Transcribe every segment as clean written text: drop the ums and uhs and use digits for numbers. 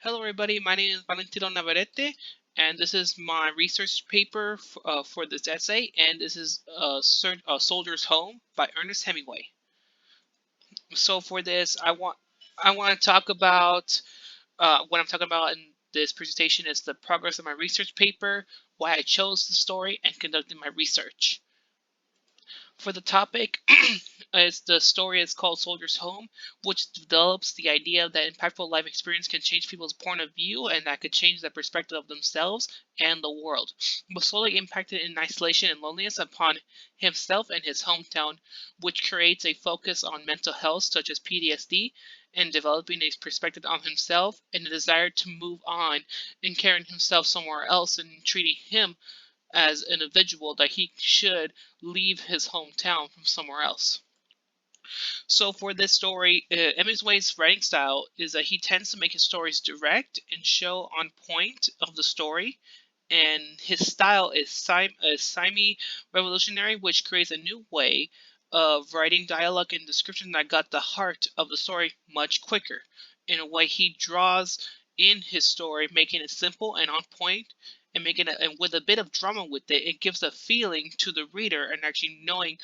Hello, everybody. My name is Valentino Navarrete, and this is my research paper for this essay. And this is "Soldier's Home" by Ernest Hemingway. So for this, I want to talk about what I'm talking about in this presentation is the progress of my research paper, why I chose the story, and conducting my research. For the topic, the story is called Soldier's Home, which develops the idea that impactful life experience can change people's point of view and that could change their perspective of themselves and the world. But slowly impacted in isolation and loneliness upon himself and his hometown, which creates a focus on mental health such as PTSD and developing a perspective on himself and a desire to move on and carrying himself somewhere else and treating him as an individual that he should leave his hometown from somewhere else. So for this story, Hemingway's writing style is that he tends to make his stories direct and show on point of the story. And his style is semi-revolutionary, which creates a new way of writing dialogue and description that got the heart of the story much quicker. In a way, he draws in his story, making it simple and on point, and making it and with a bit of drama with it. It gives a feeling to the reader and actually knowing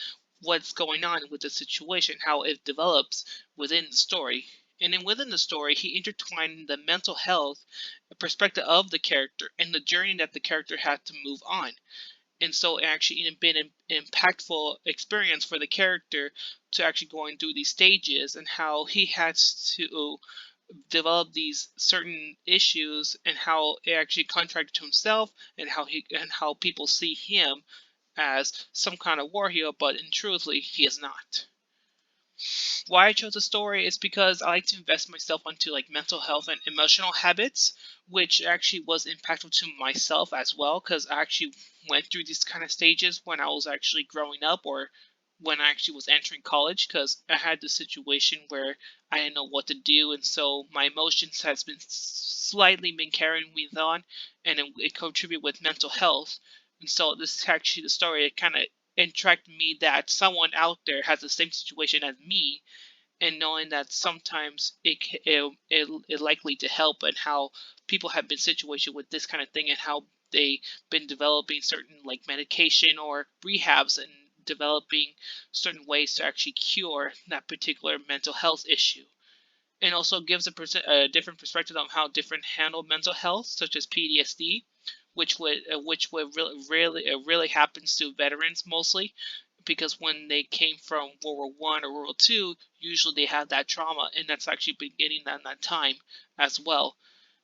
what's going on with the situation, how it develops within the story. And then within the story, he intertwined the mental health perspective of the character and the journey that the character had to move on. And so it actually been an impactful experience for the character to actually going through these stages and how he has to develop these certain issues and how it actually contracted to himself and how people see him as some kind of war hero, but in truthfully, he is not. Why I chose the story is because I like to invest myself into like mental health and emotional habits, which actually was impactful to myself as well, because I actually went through these kind of stages when I was actually growing up or when I actually was entering college, because I had the situation where I didn't know what to do, and so my emotions has been slightly been carrying me on, and it contributed with mental health. And so this is actually the story. It kind of attracted me that someone out there has the same situation as me, and knowing that sometimes it likely to help, and how people have been situated with this kind of thing and how they been developing certain like medication or rehabs and developing certain ways to actually cure that particular mental health issue, and also gives a different perspective on how different handle mental health, such as PTSD, which would really happens to veterans mostly, because when they came from World War I or World War II, usually they have that trauma, and that's actually beginning at that time as well.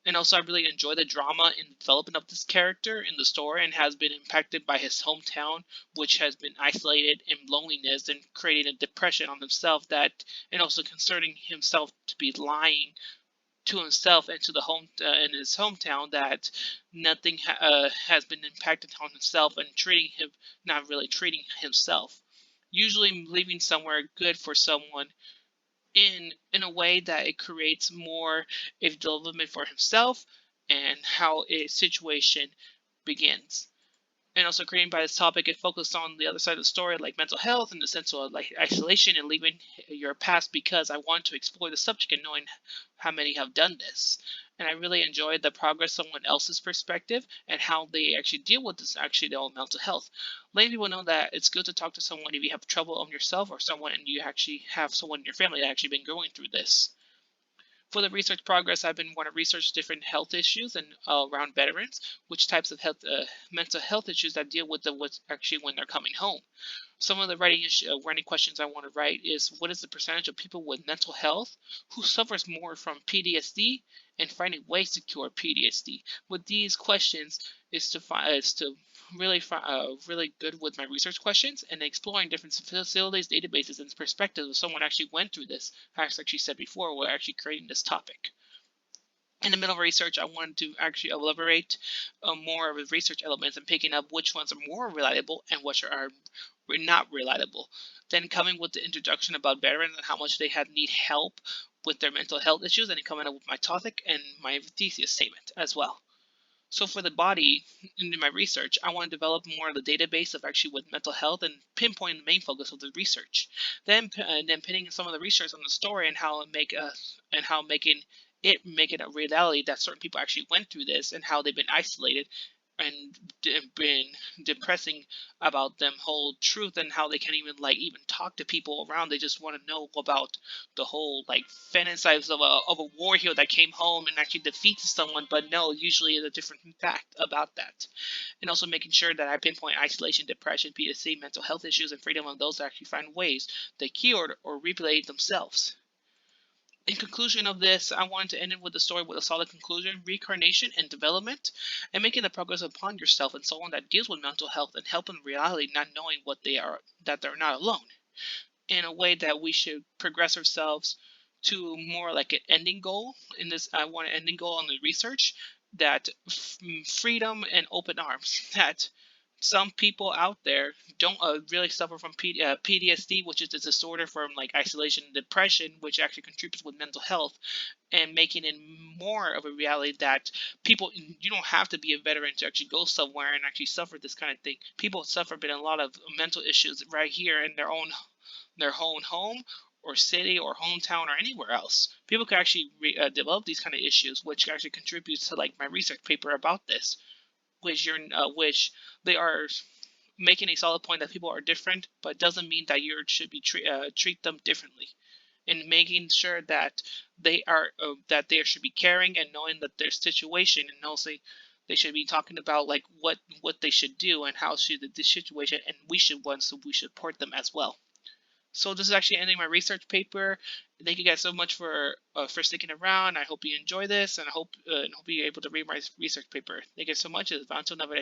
And also, I really enjoy the drama in the development of this character in the story, and has been impacted by his hometown, which has been isolated in loneliness and creating a depression on himself and also concerning himself to be lying to himself and to the home in his hometown that nothing has been impacted on himself, and treating him not really treating himself, usually leaving somewhere good for someone in a way that it creates more a development for himself and how a situation begins. And also created by this topic, it focused on the other side of the story, like mental health and the sense of like isolation and leaving your past, because I want to explore the subject and knowing how many have done this. And I really enjoyed the progress someone else's perspective and how they actually deal with this actually their own mental health. Letting people know that it's good to talk to someone if you have trouble on yourself or someone and you actually have someone in your family that actually been going through this. For the research progress, I've been want to research different health issues and around veterans, which types of mental health issues that deal with what's actually when they're coming home. Some of the writing questions I want to write is what is the percentage of people with mental health who suffers more from PTSD and finding ways to cure PTSD. With these questions is to really good with my research questions and exploring different facilities, databases, and perspectives of someone actually went through this. As I actually said before, we're actually creating this topic. In the middle of research, I wanted to actually elaborate more of the research elements and picking up which ones are more reliable and which are not reliable. Then coming with the introduction about veterans and how much they have need help with their mental health issues, and coming up with my topic and my thesis statement as well. So for the body, in my research, I want to develop more of the database of actually with mental health and pinpoint the main focus of the research. Then pinning some of the research on the story and how making it make it a reality that certain people actually went through this and how they've been isolated and been depressing about them whole truth and how they can't even talk to people around. They just want to know about the whole fantasies of a war hero that came home and actually defeats someone, but no, usually it's a different fact about that. And also making sure that I pinpoint isolation, depression, PTSD, mental health issues, and freedom of those that actually find ways they cured or replayed themselves. In conclusion of this, I wanted to end it with the story with a solid conclusion, reincarnation and development, and making the progress upon yourself and someone that deals with mental health and helping reality not knowing what they are, that they're not alone. In a way that we should progress ourselves to more like an ending goal. In this, I want an ending goal on the research that freedom and open arms. That some people out there don't really suffer from PTSD, which is this disorder from isolation and depression, which actually contributes with mental health, and making it more of a reality that people, you don't have to be a veteran to actually go somewhere and actually suffer this kind of thing. People suffer been a lot of mental issues right here in their own home or city or hometown or anywhere else. People can actually develop these kind of issues, which actually contributes to my research paper about this, which they are making a solid point that people are different, but doesn't mean that you should be treat them differently. And making sure that they should be caring and knowing that their situation, and also they should be talking about what they should do and how should the situation, and we should support them as well. So this is actually ending my research paper. Thank you guys so much for sticking around. I hope you enjoy this, and I hope you're able to read my research paper. Thank you so much. Until never.